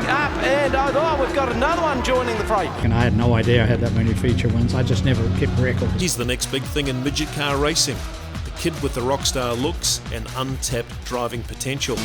coming up, and we've got another one joining the fray. And I had no idea I had that many feature wins. I just never kept records. He's the next big thing in midget car racing. The kid with the rock star looks and untapped driving potential.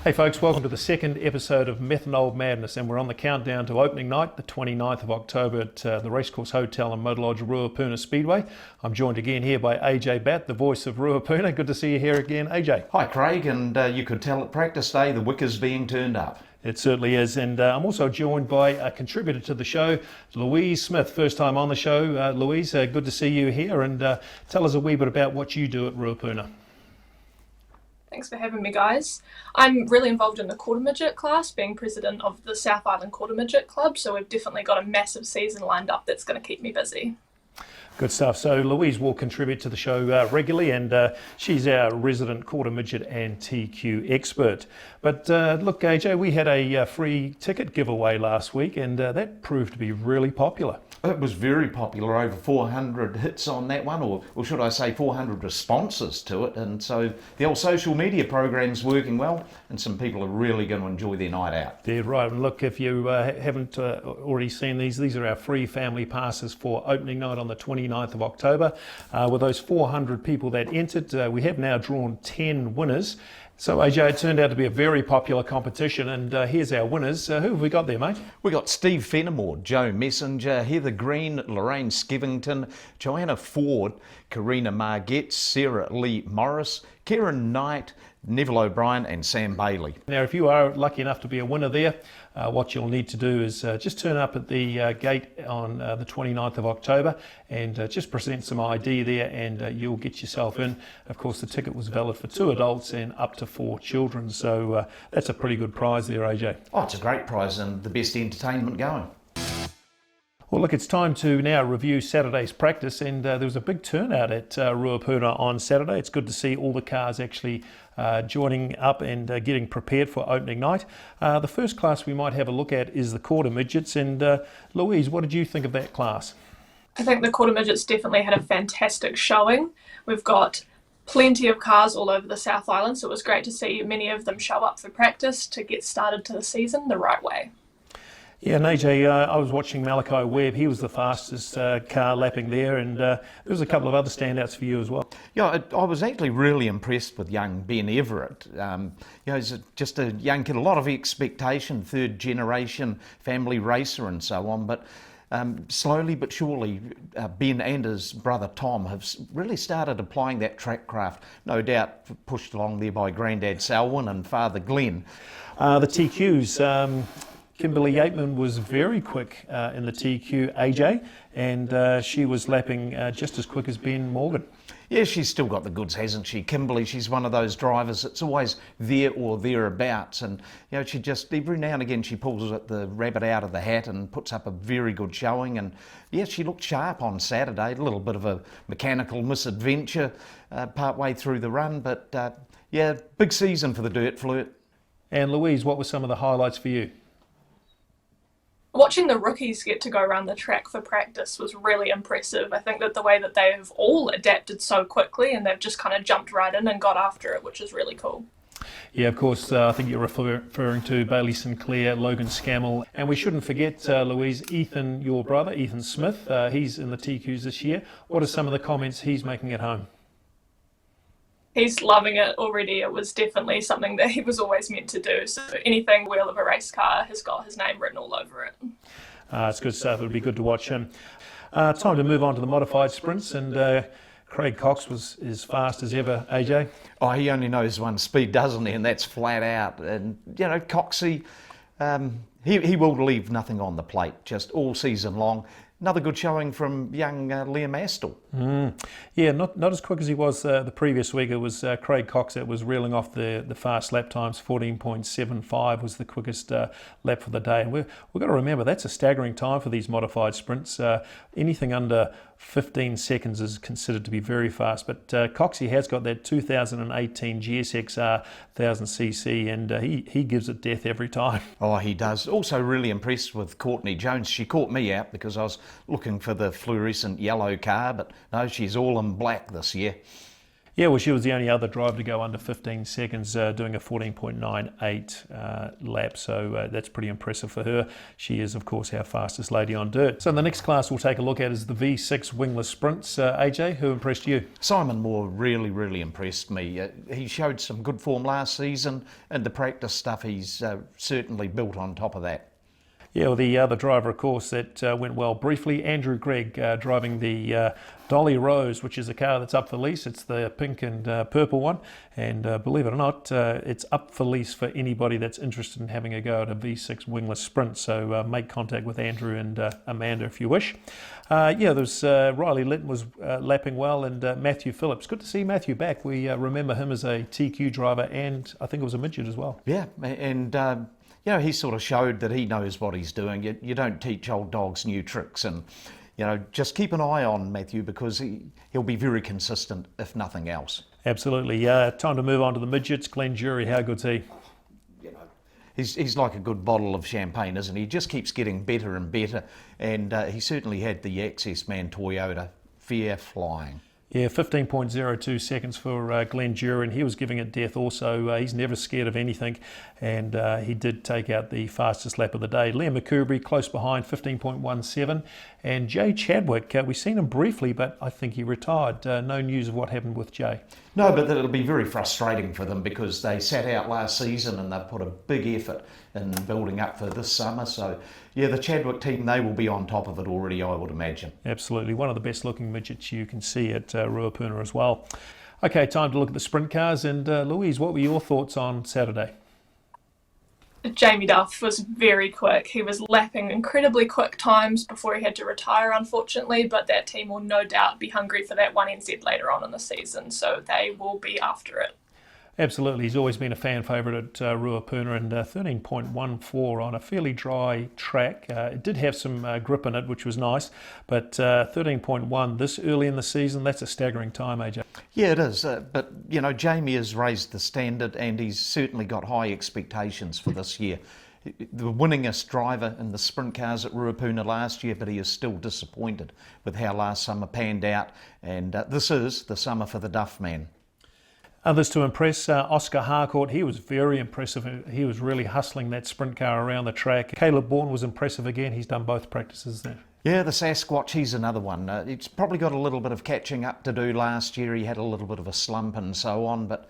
Hey folks, welcome to the second episode of Methanol Madness, and we're on the countdown to opening night, the 29th of October at the Racecourse Hotel and Motor Lodge Ruapuna Speedway. I'm joined again here by AJ Batt, the voice of Ruapuna. Good to see you here again, AJ. Hi Craig, and you could tell at practice day the wicker's being turned up. It certainly is, and I'm also joined by a contributor to the show, Louise Smith. First time on the show. Louise, good to see you here, and tell us a wee bit about what you do at Ruapuna. Thanks for having me, guys. I'm really involved in the quarter midget class, being president of the South Island Quarter Midget Club, so we've definitely got a massive season lined up that's going to keep me busy. Good stuff. So Louise will contribute to the show regularly, and she's our resident quarter midget and TQ expert. But look, AJ, we had a free ticket giveaway last week, and that proved to be really popular. It was very popular, over 400 hits on that one, or should I say 400 responses to it, and so the old social media program's working well, and some people are really going to enjoy their night out. Yeah, right. And look, if you haven't already seen these are our free family passes for opening night on the 29th of October. With those 400 people that entered, we have now drawn 10 winners. So AJ, it turned out to be a very popular competition, and here's our winners. Who have we got there, mate? We got Steve Fenimore, Joe Messenger, Heather Green, Lorraine Skivington, Joanna Ford, Karina Margette, Sarah Lee Morris, Kieran Knight, Neville O'Brien and Sam Bailey. Now, if you are lucky enough to be a winner there, what you'll need to do is just turn up at the gate on the 29th of October and just present some ID there, and you'll get yourself in. Of course, the ticket was valid for 2 adults and up to 4 children, so that's a pretty good prize there, AJ. Oh, it's a great prize and the best entertainment going. Well, look, it's time to now review Saturday's practice, and there was a big turnout at Ruapuna on Saturday. It's good to see all the cars actually joining up and getting prepared for opening night. The first class we might have a look at is the quarter midgets, and Louise, what did you think of that class? I think the quarter midgets definitely had a fantastic showing. We've got plenty of cars all over the South Island, so it was great to see many of them show up for practice to get started to the season the right way. Yeah, and AJ, I was watching Malachi Webb. He was the fastest car lapping there, and there was a couple of other standouts for you as well. Yeah, I was actually really impressed with young Ben Everett. He's just a young kid, a lot of expectation, third generation family racer and so on, but slowly but surely Ben and his brother Tom have really started applying that track craft, no doubt pushed along there by Grandad Selwyn and Father Glenn. The TQs, Kimberly Yateman was very quick in the TQ, AJ, and she was lapping just as quick as Ben Morgan. Yeah, she's still got the goods, hasn't she? Kimberly, she's one of those drivers that's always there or thereabouts, and she just, every now and again she pulls the rabbit out of the hat and puts up a very good showing, and yeah, she looked sharp on Saturday, a little bit of a mechanical misadventure part way through the run, but yeah, big season for the Dirt Flirt. And Louise, what were some of the highlights for you? Watching the rookies get to go around the track for practice was really impressive. I think that the way that they have all adapted so quickly, and they've just kind of jumped right in and got after it, which is really cool. Yeah, of course, I think you're referring to Bailey Sinclair, Logan Scammell, and we shouldn't forget, Louise, Ethan, your brother, Ethan Smith. He's in the TQs this year. What are some of the comments he's making at home? He's loving it already. It was definitely something that he was always meant to do. So anything wheel of a race car has got his name written all over it. It's good stuff. It'll be good to watch him. Time to move on to the modified sprints, and Craig Cox was as fast as ever, AJ. Oh, he only knows one speed, doesn't he? And that's flat out. And, Coxie, he will leave nothing on the plate, just all season long. Another good showing from young Liam Astle. Yeah, not as quick as he was the previous week. It was Craig Cox that was reeling off the fast lap times. 14.75 was the quickest lap for the day. And we've got to remember, that's a staggering time for these modified sprints. Anything under 15 seconds is considered to be very fast, but Coxie has got that 2018 GSXR 1000cc, and he gives it death every time. Oh, he does. Also really impressed with Courtney Jones. She caught me out because I was looking for the fluorescent yellow car, but no, she's all in black this year. Yeah, well, she was the only other driver to go under 15 seconds, doing a 14.98 lap, so that's pretty impressive for her. She is, of course, our fastest lady on dirt. So the next class we'll take a look at is the V6 wingless sprints. AJ, who impressed you? Simon Moore really impressed me. He showed some good form last season, and the practice stuff he's certainly built on top of that. Yeah, well, the other driver, of course, that went well briefly, Andrew Gregg, driving the Dolly Rose, which is a car that's up for lease. It's the pink and purple one, and believe it or not, it's up for lease for anybody that's interested in having a go at a V6 wingless sprint. So make contact with Andrew and Amanda if you wish. There's Riley Litton was lapping well, and Matthew Phillips. Good to see Matthew back. We remember him as a TQ driver, and I think it was a midget as well. Yeah, and he sort of showed that he knows what he's doing. You don't teach old dogs new tricks, and just keep an eye on Matthew, because he'll be very consistent, if nothing else. Absolutely. Time to move on to the midgets. Glenn Jury, how good's he? He's like a good bottle of champagne, isn't he? He just keeps getting better and better, and he certainly had the Access Man Toyota fair flying. Yeah, 15.02 seconds for Glenn Jury, and he was giving it death also. He's never scared of anything, and he did take out the fastest lap of the day. Liam McCoubrey close behind, 15.17, and Jay Chadwick, we've seen him briefly, but I think he retired. No news of what happened with Jay. No, but it'll be very frustrating for them, because they sat out last season and they've put a big effort in building up for this summer. So, yeah, the Chadwick team, they will be on top of it already, I would imagine. Absolutely. One of the best looking midgets you can see at Ruapuna as well. Okay, time to look at the sprint cars. And Louise, what were your thoughts on Saturday? Jamie Duff was very quick. He was lapping incredibly quick times before he had to retire, unfortunately, but that team will no doubt be hungry for that 1NZ later on in the season, so they will be after it. Absolutely. He's always been a fan favourite at Ruapuna, and 13.14 on a fairly dry track. It did have some grip in it, which was nice, but 13.1 this early in the season, that's a staggering time, AJ. Yeah, it is. But, Jamie has raised the standard, and he's certainly got high expectations for this year. The winningest driver in the sprint cars at Ruapuna last year, but he is still disappointed with how last summer panned out, and this is the summer for the Duff man. Others to impress, Oscar Harcourt, he was very impressive. He was really hustling that sprint car around the track. Caleb Bourne was impressive again. He's done both practices there. Yeah, the Sasquatch, he's another one. He's probably got a little bit of catching up to do last year. He had a little bit of a slump and so on, but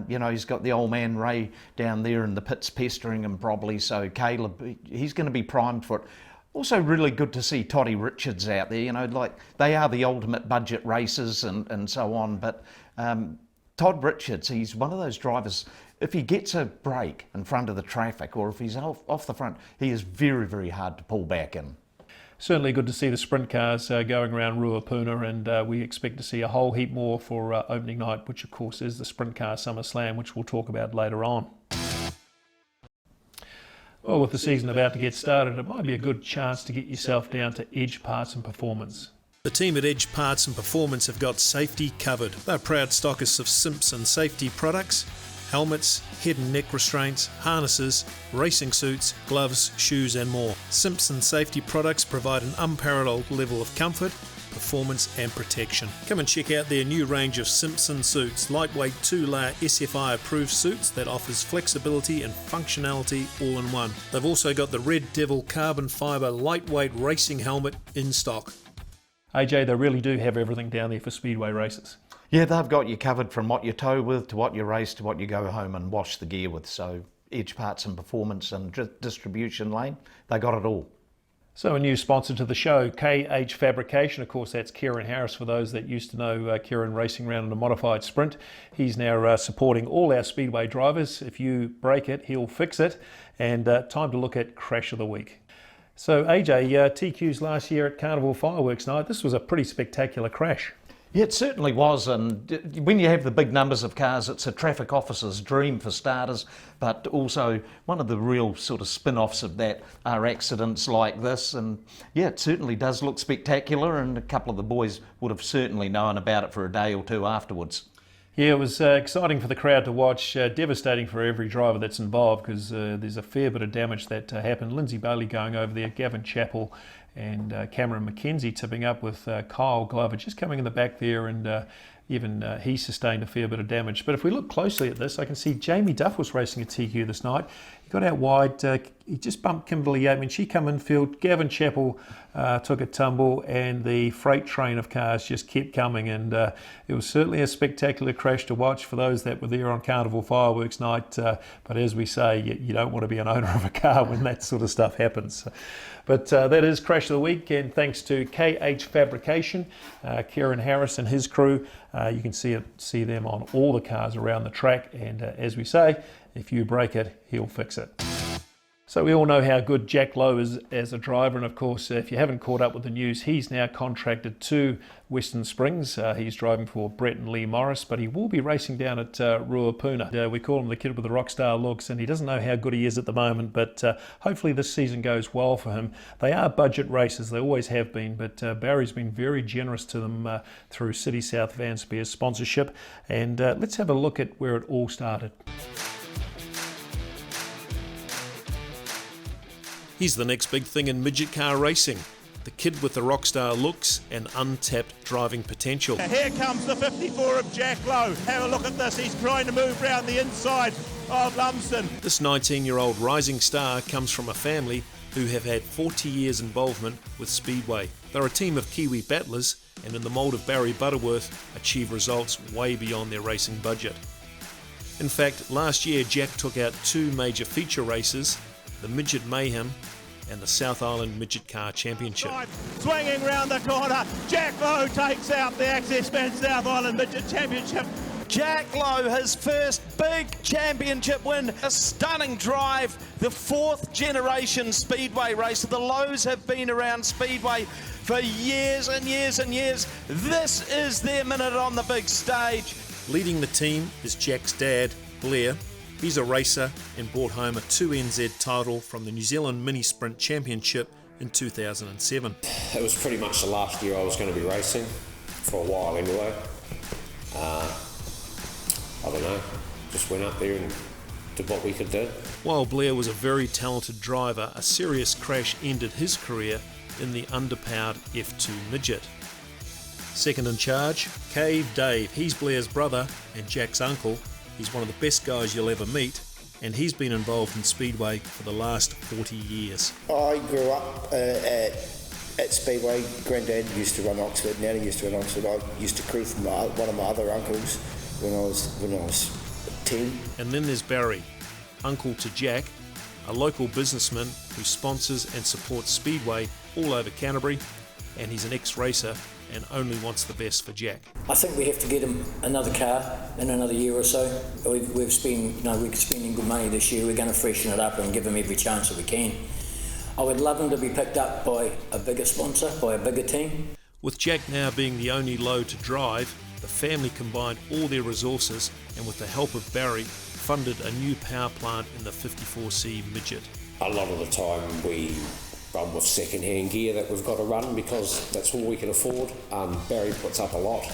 he's got the old man Ray down there in the pits pestering him probably, so Caleb, he's going to be primed for it. Also really good to see Toddy Richards out there, like they are the ultimate budget racers and so on, but Todd Richards, he's one of those drivers, if he gets a break in front of the traffic, or if he's off the front, he is very hard to pull back in. Certainly good to see the sprint cars going around Ruapuna, and we expect to see a whole heap more for opening night, which of course is the Sprint Car Summer Slam, which we'll talk about later on. Well, with the season about to get started, it might be a good chance to get yourself down to Edge Parts and Performance. The team at Edge Parts and Performance have got safety covered. They're proud stockists of Simpson safety products, helmets, head and neck restraints, harnesses, racing suits, gloves, shoes and more. Simpson safety products provide an unparalleled level of comfort, performance and protection. Come and check out their new range of Simpson suits, lightweight 2-layer SFI approved suits that offers flexibility and functionality all in one. They've also got the Red Devil carbon fibre lightweight racing helmet in stock. AJ, they really do have everything down there for speedway races. Yeah, they've got you covered from what you tow with to what you race to what you go home and wash the gear with. So Edge Parts and Performance and Distribution Lane, they got it all. So a new sponsor to the show, KH Fabrication. Of course, that's Kieran Harris for those that used to know Kieran racing around in a modified sprint. He's now supporting all our speedway drivers. If you break it, he'll fix it. And time to look at Crash of the Week. So AJ, TQ's last year at Carnival Fireworks Night, this was a pretty spectacular crash. Yeah, it certainly was, and when you have the big numbers of cars, it's a traffic officer's dream for starters, but also one of the real sort of spin-offs of that are accidents like this, and yeah, it certainly does look spectacular, and a couple of the boys would have certainly known about it for a day or two afterwards. Yeah, it was exciting for the crowd to watch, devastating for every driver that's involved, because there's a fair bit of damage that happened. Lindsay Bailey going over there, Gavin Chappell and Cameron McKenzie tipping up with Kyle Glover just coming in the back there, and even he sustained a fair bit of damage. But if we look closely at this, I can see Jamie Duff was racing a TQ this night. He got out wide, he just bumped Kimberly Yateman. She come infield, Gavin Chappell took a tumble, and the freight train of cars just kept coming, and it was certainly a spectacular crash to watch for those that were there on Carnival Fireworks night. But as we say, you don't want to be an owner of a car when that sort of stuff happens. But that is Crash of the Week, and thanks to KH Fabrication, Kieran Harris and his crew. You can see them on all the cars around the track, and as we say, if you break it, he'll fix it. So we all know how good Jack Lowe is as a driver, and of course, if you haven't caught up with the news, he's now contracted to Western Springs. He's driving for Brett and Lee Morris, but he will be racing down at Ruapuna. We call him the kid with the rock star looks, and he doesn't know how good he is at the moment, but hopefully this season goes well for him. They are budget races, they always have been, but Barry's been very generous to them through City South Vanspear's sponsorship, and let's have a look at where it all started. He's the next big thing in midget car racing. The kid with the rockstar looks and untapped driving potential. Here comes the 54 of Jack Lowe. Have a look at this. He's trying to move round the inside of Lumsden. This 19-year-old rising star comes from a family who have had 40 years involvement with Speedway. They're a team of Kiwi battlers, and in the mould of Barry Butterworth, achieve results way beyond their racing budget. In fact, last year Jack took out 2 major feature races, the Midget Mayhem and the South Island Midget Car Championship. Swinging round the corner, Jack Lowe takes out the Access Bank South Island Midget Championship. Jack Lowe, his first big championship win, a stunning drive, the 4th generation Speedway racer. The Lowes have been around Speedway for years and years and years. This is their minute on the big stage. Leading the team is Jack's dad, Blair. He's a racer and brought home a 2NZ title from the New Zealand Mini Sprint Championship in 2007. It was pretty much the last year I was going to be racing, for a while anyway. I don't know, just went up there and did what we could do. While Blair was a very talented driver, a serious crash ended his career in the underpowered F2 midget. Second in charge, Cave Dave. He's Blair's brother and Jack's uncle. He's one of the best guys you'll ever meet, and he's been involved in Speedway for the last 40 years. I grew up at Speedway. Granddad used to run Oxford, Nanny used to run Oxford. I used to crew from one of my other uncles when I was 10. And then there's Barry, uncle to Jack, a local businessman who sponsors and supports Speedway all over Canterbury, and he's an ex-racer and only wants the best for Jack. I think we have to get him another car in another year or so. We're spending good money this year. We're going to freshen it up and give him every chance that we can. I would love him to be picked up by a bigger sponsor, by a bigger team. With Jack now being the only Lowe to drive, the family combined all their resources and with the help of Barry, funded a new power plant in the 54C midget. A lot of the time we run with second-hand gear that we've got to run because that's all we can afford. Barry puts up a lot.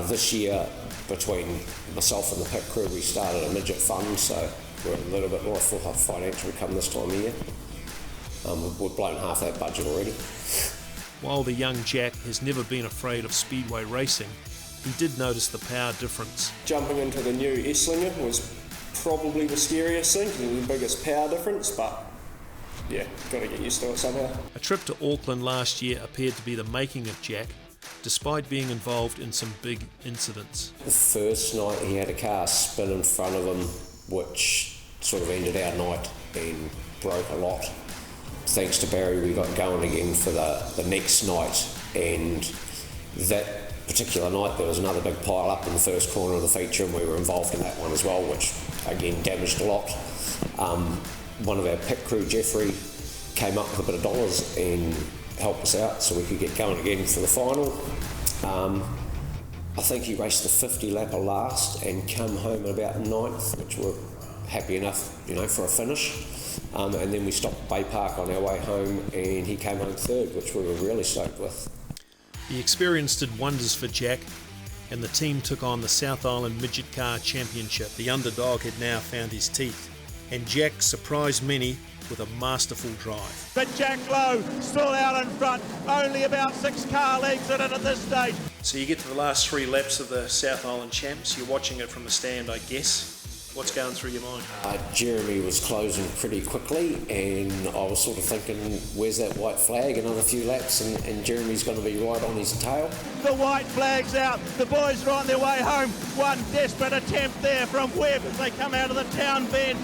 This year, between myself and the pit crew, we started a midget fund, so we're a little bit more full financially come this time of year. We've blown half that budget already. While the young Jack has never been afraid of Speedway racing, he did notice the power difference. Jumping into the new Esslinger was probably the scariest thing because it was the biggest power difference, but yeah, got to get used to it somehow. A trip to Auckland last year appeared to be the making of Jack, despite being involved in some big incidents. The first night he had a car spin in front of him, which sort of ended our night and broke a lot. Thanks to Barry, we got going again for the next night, and that particular night there was another big pile up in the first corner of the feature, and we were involved in that one as well, which again damaged a lot. One of our pit crew, Jeffrey, came up with a bit of dollars and helped us out so we could get going again for the final. I think he raced the 50 lapper last and come home at about 9th, which we're happy enough, for a finish. And then we stopped at Bay Park on our way home and he came home 3rd, which we were really stoked with. The experience did wonders for Jack, and the team took on the South Island Midget Car Championship. The underdog had now found his teeth, and Jack surprised many with a masterful drive. But Jack Lowe still out in front, only about 6 car lengths in it at this stage. So you get to the last 3 laps of the South Island Champs, you're watching it from the stand, I guess. What's going through your mind? Jeremy was closing pretty quickly, and I was sort of thinking, where's that white flag? Another few laps, and Jeremy's going to be right on his tail. The white flag's out. The boys are on their way home. One desperate attempt there from Webb as they come out of the town bend.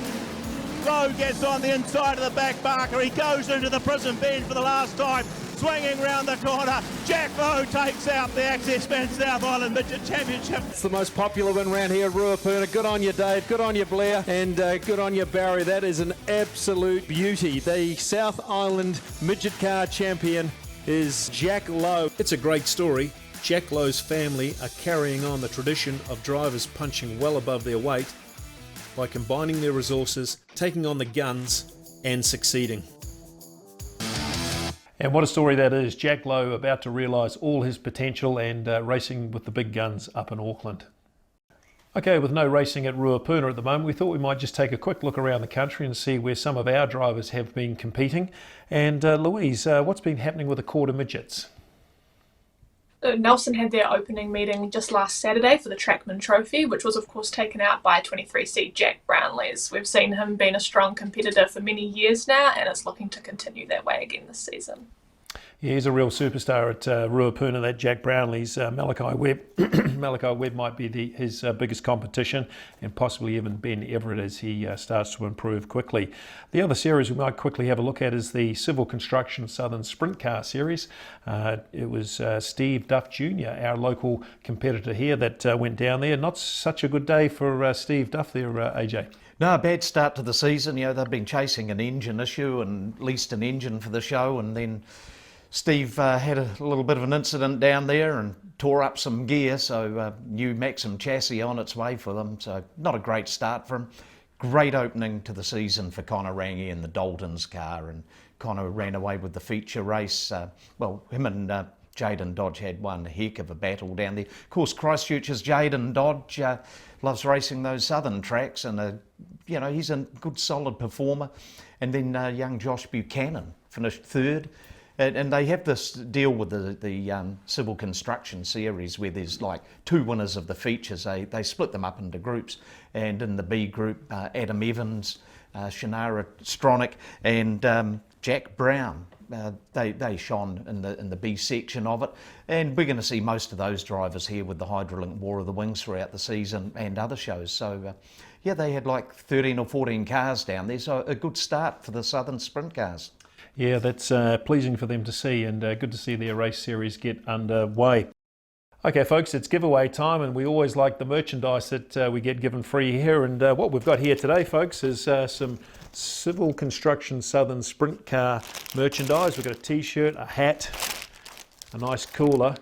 Lowe gets on the inside of the back marker. He goes into the prison bend for the last time. Swinging round the corner, Jack Lowe takes out the Access Bank South Island Midget Championship. It's the most popular one round here at Ruapuna. Good on you, Dave. Good on you, Blair. And good on you, Barry. That is an absolute beauty. The South Island Midget Car Champion is Jack Lowe. It's a great story. Jack Lowe's family are carrying on the tradition of drivers punching well above their weight by combining their resources, taking on the guns and succeeding. And what a story that is. Jack Lowe about to realise all his potential and racing with the big guns up in Auckland. Okay, with no racing at Ruapuna at the moment, we thought we might just take a quick look around the country and see where some of our drivers have been competing. And Louise, what's been happening with the quarter midgets? Nelson had their opening meeting just last Saturday for the Trackman Trophy, which was of course taken out by 23C Jack Brownlees. We've seen him being a strong competitor for many years now, and it's looking to continue that way again this season. Yeah, he's a real superstar at Ruapuna, that Jack Brownlees. Malachi Webb Malachi Webb might be his biggest competition, and possibly even Ben Everett as he starts to improve quickly. The other series we might quickly have a look at is the Civil Construction Southern Sprint Car Series. It was Steve Duff Jr., our local competitor here, that went down there. Not such a good day for Steve Duff there, AJ. No, a bad start to the season. You know, they've been chasing an engine issue and leased an engine for the show, and then Steve had a little bit of an incident down there and tore up some gear, so new Maxim chassis on its way for them. So not a great start for him. Great opening to the season for Connor Rangi in the Dalton's car, and Connor ran away with the feature race. Him and Jaden Dodge had one heck of a battle down there. Of course, Christchurch's Jaden Dodge loves racing those southern tracks, and he's a good solid performer. And then young Josh Buchanan finished third. And they have this deal with the Civil Construction Series where there's like 2 winners of the features. They split them up into groups, and in the B group, Adam Evans, Shannara Stronach and Jack Brown. They shone in the B section of it, and we're going to see most of those drivers here with the Hydrolink War of the Wings throughout the season and other shows. So they had like 13 or 14 cars down there, so a good start for the Southern Sprint cars. Yeah, that's pleasing for them to see, and good to see their race series get underway. Okay, folks, it's giveaway time, and we always like the merchandise that we get given free here. And what we've got here today, folks, is some Civil Construction Southern Sprint Car merchandise. We've got a T-shirt, a hat, a nice cooler,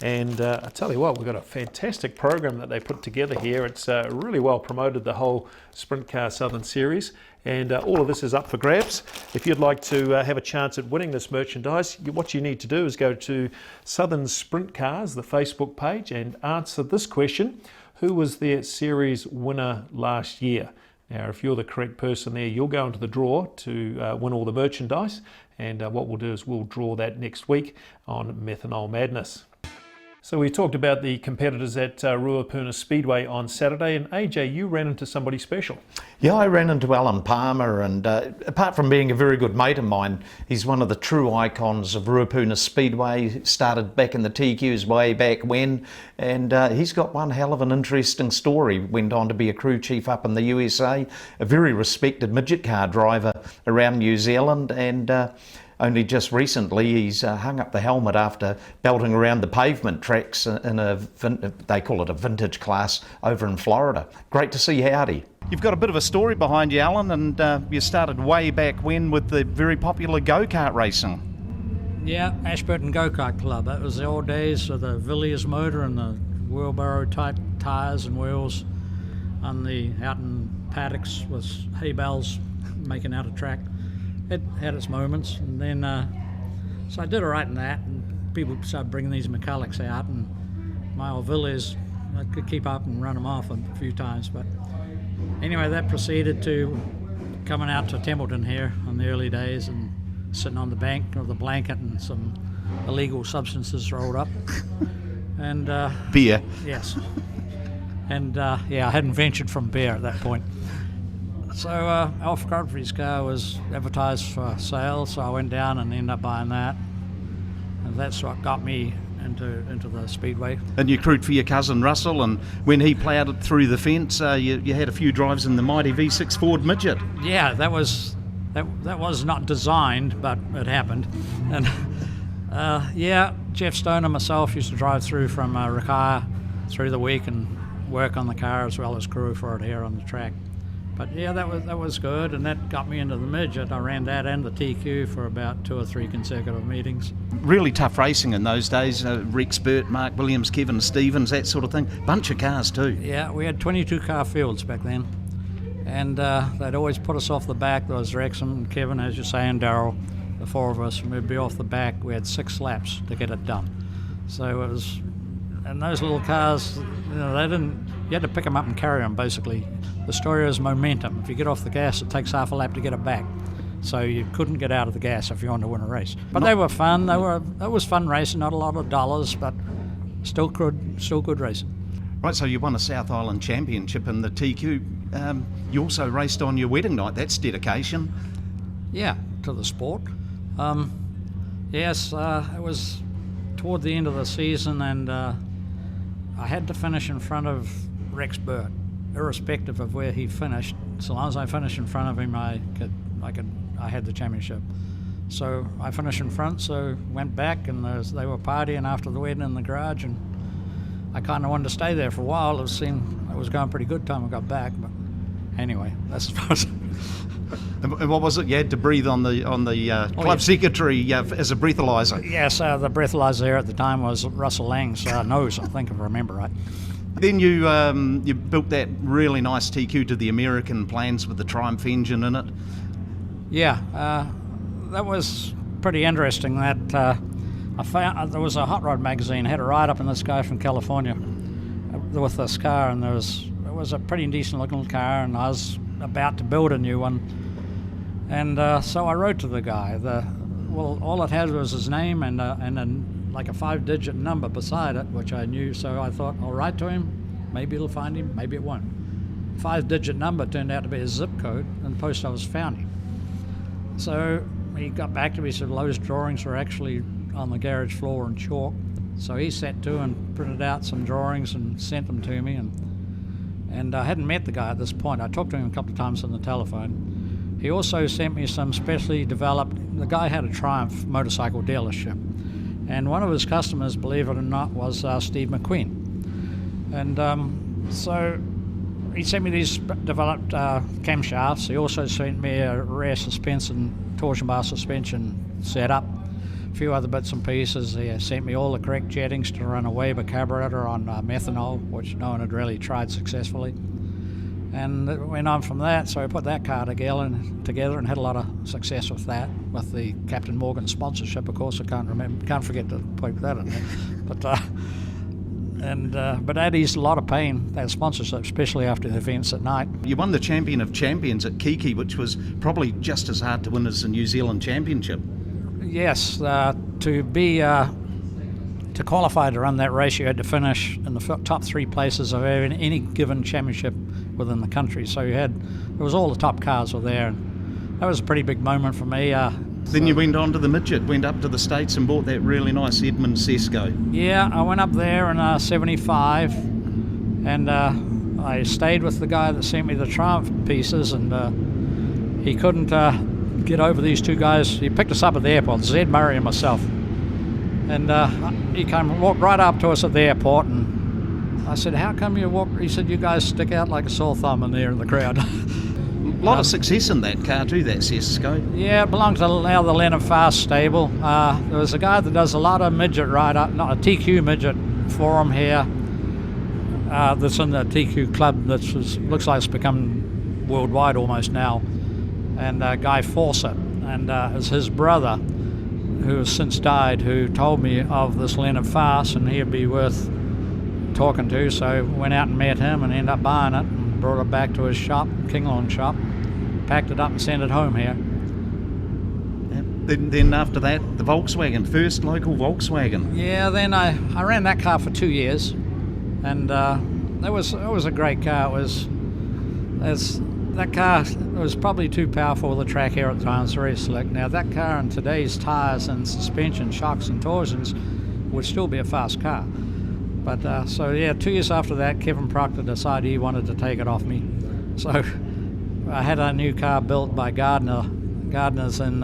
and I tell you what, we've got a fantastic program that they put together here. It's really well promoted, the whole Sprint Car Southern series. And all of this is up for grabs. If you'd like to have a chance at winning this merchandise, what you need to do is go to Southern Sprint Cars, the Facebook page, and answer this question: who was their series winner last year? Now, if you're the correct person there, you'll go into the draw to win all the merchandise. And what we'll do is we'll draw that next week on Methanol Madness. So we talked about the competitors at Ruapuna Speedway on Saturday, and AJ, you ran into somebody special. Yeah, I ran into Alan Palmer, and apart from being a very good mate of mine, he's one of the true icons of Ruapuna Speedway. Started back in the TQs way back when, and he's got one hell of an interesting story. Went on to be a crew chief up in the USA, a very respected midget car driver around New Zealand, and only just recently he's hung up the helmet after belting around the pavement tracks in they call it a vintage class over in Florida. Great to see Howdy. You've got a bit of a story behind you, Alan, and you started way back when with the very popular go-kart racing. Yeah, Ashburton Go-Kart Club. That was the old days of the Villiers motor and the wheelbarrow type tyres and wheels on out in paddocks with hay bales making out a track. It had its moments, and then so I did all right in that, and people started bringing these McCullochs out, and my old Villiers, I could keep up and run them off a few times, but anyway, that proceeded to coming out to Templeton here in the early days and sitting on the bank with a blanket and some illegal substances rolled up. And beer. Yes. And yeah, I hadn't ventured from beer at that point. So Alf Godfrey's car was advertised for sale, so I went down and ended up buying that. And that's what got me into the Speedway. And you crewed for your cousin Russell, and when he ploughed it through the fence, you had a few drives in the mighty V6 Ford Midget. Yeah, that was not designed, but it happened. And yeah, Jeff Stone and myself used to drive through from Rakaya through the week and work on the car as well as crew for it here on the track. But yeah, that was good, and that got me into the midget. I ran that and the TQ for about 2 or 3 consecutive meetings. Really tough racing in those days. Rex Burt, Mark Williams, Kevin Stevens, that sort of thing. Bunch of cars too. Yeah, we had 22 car fields back then, and they'd always put us off the back. There was Rex and Kevin, as you say, and Darryl, the 4 of us, and we'd be off the back. We had 6 laps to get it done. So it was, and those little cars, you had to pick them up and carry them basically. The story is momentum. If you get off the gas, it takes half a lap to get it back. So you couldn't get out of the gas if you wanted to win a race. But they were fun. It was fun racing. Not a lot of dollars, but still good racing. Right, so you won a South Island Championship in the TQ. You also raced on your wedding night. That's dedication. Yeah, to the sport. Yes, it was toward the end of the season, and I had to finish in front of Rex Burt, irrespective of where he finished. So long as I finished in front of him, I had the championship. So I finished in front, so went back, and they were partying after the wedding in the garage, and I kind of wanted to stay there for a while. It was going pretty good time I got back, but anyway, that's as far as. And what was it? You had to breathe on the club secretary as a breathalyzer. Yes, the breathalyzer there at the time was Russell Lang's nose, I think, if I remember right. Then you built that really nice TQ to the American plans with the Triumph engine in it. Yeah, that was pretty interesting. That I found there was a hot rod magazine had a write up in this guy from California with this car, and it was a pretty decent looking car, and I was about to build a new one, and so I wrote to the guy. All it had was his name and like a 5-digit number beside it, which I knew, so I thought, I'll write to him, maybe it'll find him, maybe it won't. 5-digit number turned out to be his zip code, and the post office found him. So he got back to me, said Lowe's drawings were actually on the garage floor in chalk. So he sat to and printed out some drawings and sent them to me, and I hadn't met the guy at this point. I talked to him a couple of times on the telephone. He also sent me some specially developed, the guy had a Triumph motorcycle dealership, and one of his customers, believe it or not, was Steve McQueen. And so he sent me these developed camshafts. He also sent me a rear suspension, torsion bar suspension setup, a few other bits and pieces. He sent me all the correct jettings to run a Weber carburetor on methanol, which no one had really tried successfully. And it went on from that, so I put that car together and had a lot of success with that, with the Captain Morgan sponsorship, of course. I can't forget to put that in there. But that eased a lot of pain, that sponsorship, especially after the events at night. You won the Champion of Champions at Kiki, which was probably just as hard to win as the New Zealand Championship. Yes, to qualify to run that race, you had to finish in the top 3 places of any given championship within the country. So it was all the top cars were there, and that was a pretty big moment for me. Then you went on to the midget, went up to the States and bought that really nice Edmund Sesko. Yeah, I went up there in 75, and I stayed with the guy that sent me the Triumph pieces, and he couldn't get over these 2 guys. He picked us up at the airport, Zed Murray and myself. And he walked right up to us at the airport, and I said, how come you walk? He said, you guys stick out like a sore thumb in there in the crowd. A lot of success in that car too, that Sesko. Yeah, it belongs to now the Leonard Fast stable. There was a guy that does a lot of midget ride-up, not a TQ midget forum here, that's in the TQ club that looks like it's become worldwide almost now, and Guy Fawcett, and it's his brother, who has since died, who told me of this Leonard Fast, and he'd be worth talking to. So went out and met him and ended up buying it and brought it back to his shop, King Lawn shop, packed it up and sent it home here. Then after that, the Volkswagen, first local Volkswagen. Yeah, then I ran that car for 2 years, and it was a great car. That car was probably too powerful for the track here at the time. It was very slick. Now that car and today's tyres and suspension, shocks and torsions would still be a fast car. But so yeah, 2 years after that, Kevin Proctor decided he wanted to take it off me. So I had a new car built by Gardner's in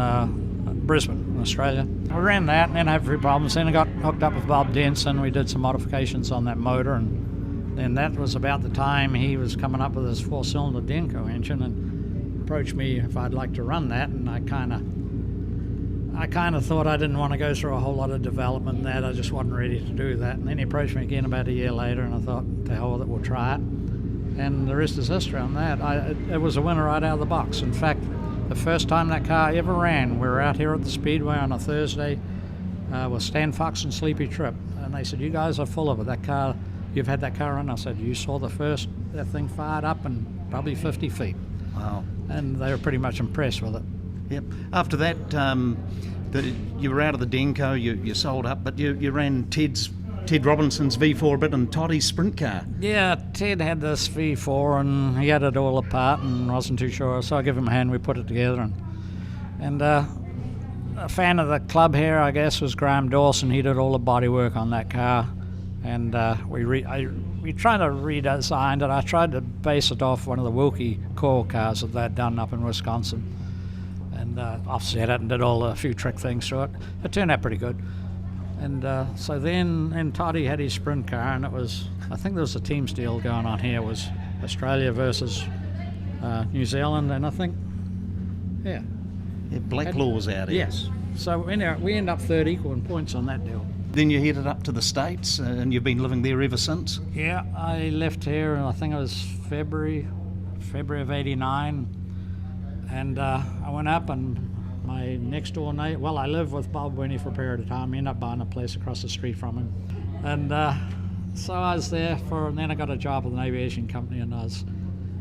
Brisbane, in Australia. I ran that and then I had a few problems. Then I got hooked up with Bob Denson. We did some modifications on that motor, and then that was about the time he was coming up with his 4-cylinder Denko engine and approached me if I'd like to run that. And I kind of thought I didn't want to go through a whole lot of development in that. I just wasn't ready to do that. And then he approached me again about a year later, and I thought, to hell with it, we'll try it. And the rest is history on that. It was a winner right out of the box. In fact, the first time that car ever ran, we were out here at the Speedway on a Thursday with Stan Fox and Sleepy Tripp. And they said, you guys are full of it. That car, you've had that car run? I said, you saw that thing fired up in probably 50 feet. Wow. And they were pretty much impressed with it. Yep. After that, you were out of the Denko, you sold up, but you ran Ted Robinson's V4 bit and Toddy's sprint car. Yeah, Ted had this V4 and he had it all apart and wasn't too sure, so I gave him a hand, we put it together. And a fan of the club here, I guess, was Graham Dawson. He did all the body work on that car. And we tried to redesign it. I tried to base it off one of the Wilkie coil cars that they'd done up in Wisconsin. And offset it and did a few trick things to it. It turned out pretty good. And so then Toddy had his sprint car, and I think there was a teams deal going on here. It was Australia versus New Zealand, and I think, yeah. Black Law's out here. Yes. So anyway, we end up third equal in points on that deal. Then you headed up to the States, and you've been living there ever since? Yeah, I left here, I think it was February of '89, and I went up and my next door neighbor, well, I lived with Bob Winnie for a period of time. I ended up buying a place across the street from him. And so I was there and then I got a job with an aviation company, and I was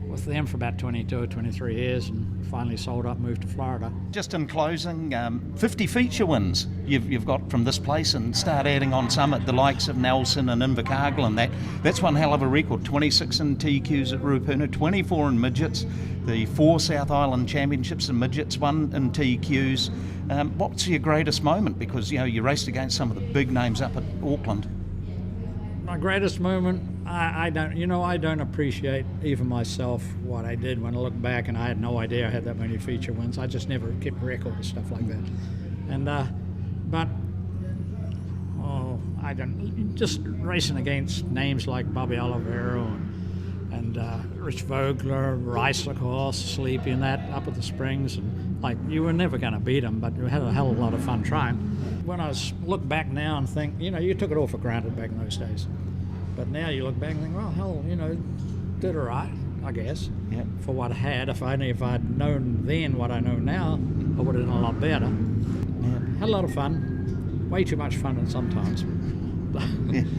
with them for about 22 or 23 years and finally sold up, moved to Florida. Just in closing, 50 feature wins you've got from this place, and start adding on some at the likes of Nelson and Invercargill, and that's one hell of a record. 26 in TQs at Ruapuna, 24 in midgets, the 4 South Island Championships in midgets, 1 in TQs. What's your greatest moment? Because you raced against some of the big names up at Auckland. My greatest moment, I don't appreciate even myself what I did when I look back, and I had no idea I had that many feature wins. I just never kept record of stuff like that. And I don't, just racing against names like Bobby Olivero and Rich Vogler, Rice of course, Sleepy and that up at the Springs, and you were never going to beat them, but we had a hell of a lot of fun trying. When I look back now and think, you took it all for granted back in those days. But now you look back and think, well, hell, did all right, I guess, for what I had. If I'd known then what I know now, I would have done a lot better. Yeah. Had a lot of fun. Way too much fun sometimes.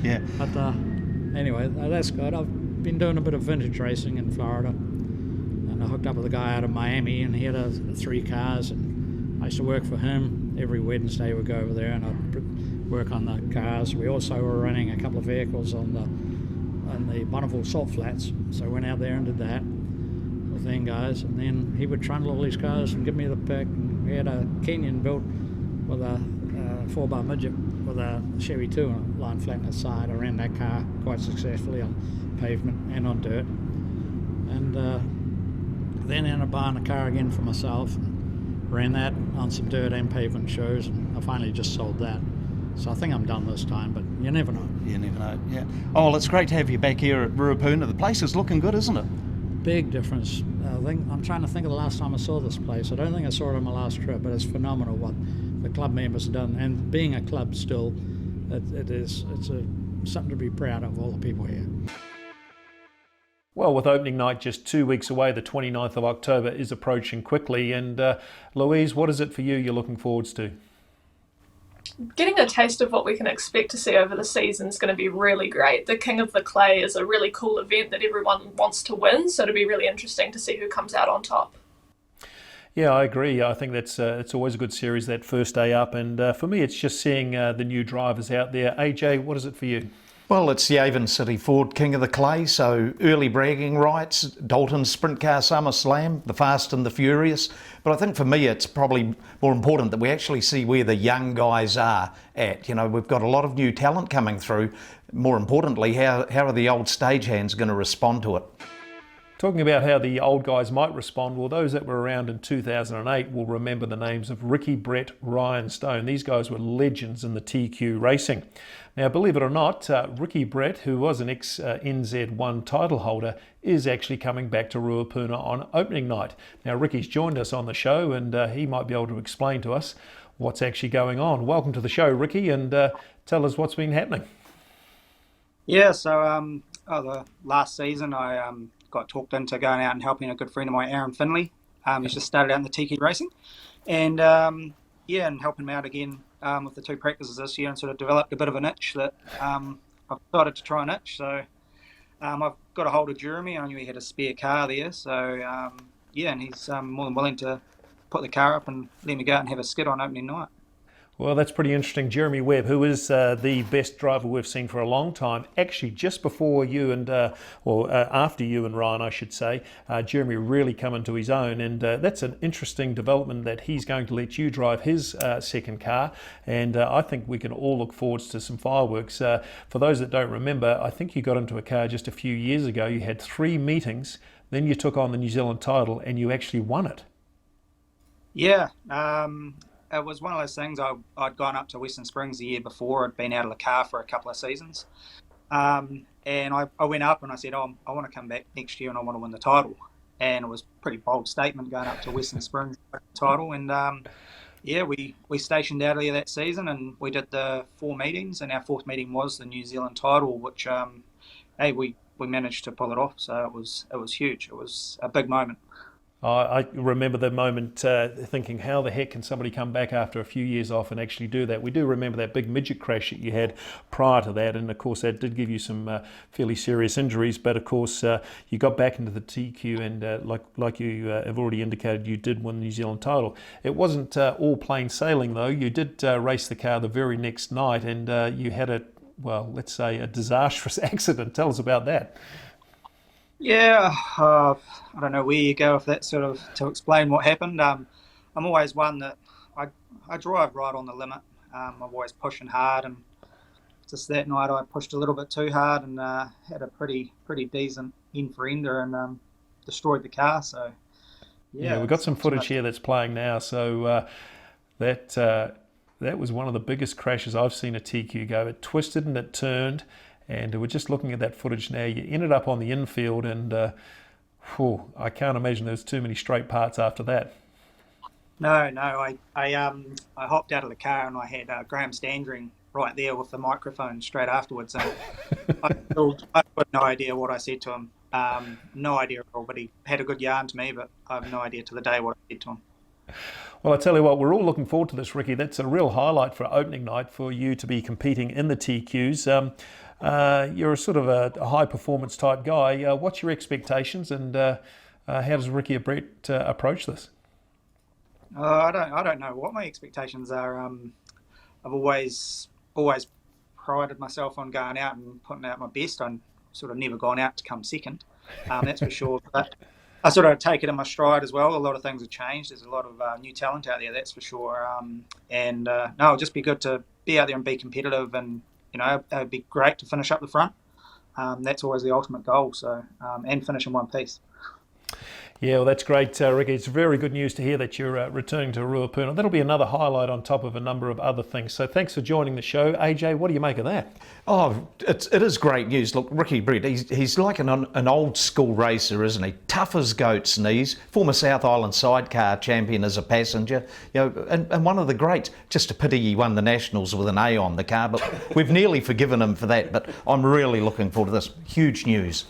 Yeah. But anyway, that's good. I've been doing a bit of vintage racing in Florida. And I hooked up with a guy out of Miami, and he had 3 cars, and I used to work for him. Every Wednesday we'd go over there and I'd work on the cars. We also were running a couple of vehicles on the Bonneville Salt Flats, so I went out there and did that with them guys, and then he would trundle all these cars and give me the pick. And we had a Kenyan built with a 4-bar midget with a Chevy 2 on a line flat on the side. I ran that car quite successfully on pavement and on dirt, and then ended up buying a car again for myself and ran that on some dirt and pavement shows, and I finally just sold that. So I think I'm done this time, but you never know. You never know, yeah. Oh, well, it's great to have you back here at Ruapuna. The place is looking good, isn't it? Big difference. I'm trying to think of the last time I saw this place. I don't think I saw it on my last trip, but it's phenomenal what the club members have done. And being a club still, it's something to be proud of, all the people here. Well, with opening night just 2 weeks away, the 29th of October is approaching quickly. And Louise, what is it for you you're looking forwards to? Getting a taste of what we can expect to see over the season is going to be really great. The King of the Clay is a really cool event that everyone wants to win, so it'll be really interesting to see who comes out on top. Yeah, I agree. I think that's it's always a good series, that first day up. And for me, it's just seeing the new drivers out there. AJ, what is it for you? Well, it's the Avon City Ford King of the Clay, so early bragging rights, Dalton's Sprint Car Summer Slam, the Fast and the Furious. But I think for me it's probably more important that we actually see where the young guys are at. You know, we've got a lot of new talent coming through. More importantly, how are the old stagehands going to respond to it? Talking about how the old guys might respond, well, those that were around in 2008 will remember the names of Ricky, Brett, Ryan Stone. These guys were legends in the TQ racing. Now, believe it or not, Ricky Brett, who was an ex-NZ1 title holder, is actually coming back to Ruapuna on opening night. Now, Ricky's joined us on the show, and he might be able to explain to us what's actually going on. Welcome to the show, Ricky, and tell us what's been happening. Yeah, so the last season I got talked into going out and helping a good friend of mine, Aaron Finley. He's just started out in the TQ racing, and and helping him out again with the 2 practices this year, and sort of developed a bit of an itch that I've decided to try an itch. So I've got a hold of Jeremy. I knew he had a spare car there, so and he's more than willing to put the car up and let me go out and have a skid on opening night. Well, that's pretty interesting. Jeremy Webb, who is the best driver we've seen for a long time, actually just before you and, after you and Ryan, I should say, Jeremy really come into his own, and that's an interesting development that he's going to let you drive his second car, and I think we can all look forward to some fireworks. For those that don't remember, I think you got into a car just a few years ago. You had 3 meetings, then you took on the New Zealand title, and you actually won it. Yeah, it was one of those things. I'd gone up to Western Springs the year before. I'd been out of the car for a couple of seasons. And I went up and I said, I want to come back next year and I want to win the title. And it was a pretty bold statement going up to Western Springs for the title. And we stationed out there that season and we did the 4 meetings. And our 4th meeting was the New Zealand title, which, we managed to pull it off. So it was huge. It was a big moment. I remember the moment thinking, how the heck can somebody come back after a few years off and actually do that? We do remember that big midget crash that you had prior to that, and of course that did give you some fairly serious injuries, but of course you got back into the TQ and like you have already indicated, you did win the New Zealand title. It wasn't all plain sailing though. You did race the car the very next night and you had a disastrous accident. Tell us about that. Yeah, I don't know where you go with that sort of to explain what happened. I'm always one that I drive right on the limit. I'm always pushing hard, and just that night I pushed a little bit too hard and had a pretty decent end for ender and destroyed the car. So yeah, we've got some footage here that's playing now. So that was one of the biggest crashes I've seen a TQ go. It twisted and it turned. And we're just looking at that footage now. You ended up on the infield and I can't imagine there's too many straight parts after that. No, I hopped out of the car and I had Graham Standring right there with the microphone straight afterwards. And I've got no idea what I said to him. No idea at all, but he had a good yarn to me, but I have no idea to the day what I said to him. Well, I tell you what, we're all looking forward to this, Ricky. That's a real highlight for opening night for you to be competing in the TQs. You're a sort of a high performance type guy. What's your expectations and how does Ricky or Brett approach this? I don't know what my expectations are. I've always prided myself on going out and putting out my best. I've sort of never gone out to come second, that's for sure. But I sort of take it in my stride as well. A lot of things have changed. There's a lot of new talent out there, that's for sure. It'll just be good to be out there and be competitive, and it'd be great to finish up the front. That's always the ultimate goal. So and finish in one piece. Yeah, well, that's great, Ricky. It's very good news to hear that you're returning to Ruapuna. That'll be another highlight on top of a number of other things. So thanks for joining the show. AJ, what do you make of that? Oh, it is great news. Look, Ricky Brett, he's like an old school racer, isn't he? Tough as goat's knees. Former South Island sidecar champion as a passenger. And one of the greats. Just a pity he won the Nationals with an A on the car, but we've nearly forgiven him for that. But I'm really looking forward to this. Huge news.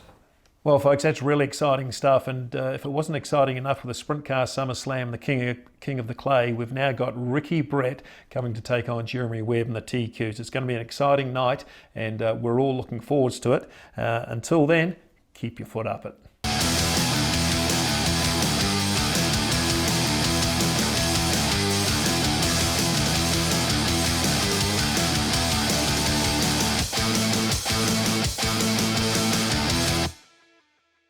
Well, folks, that's really exciting stuff. And if it wasn't exciting enough with the Sprint Car Summer Slam, the King of the Clay, we've now got Ricky Brett coming to take on Jeremy Webb in the TQs. It's going to be an exciting night, and we're all looking forward to it. Until then, keep your foot up it.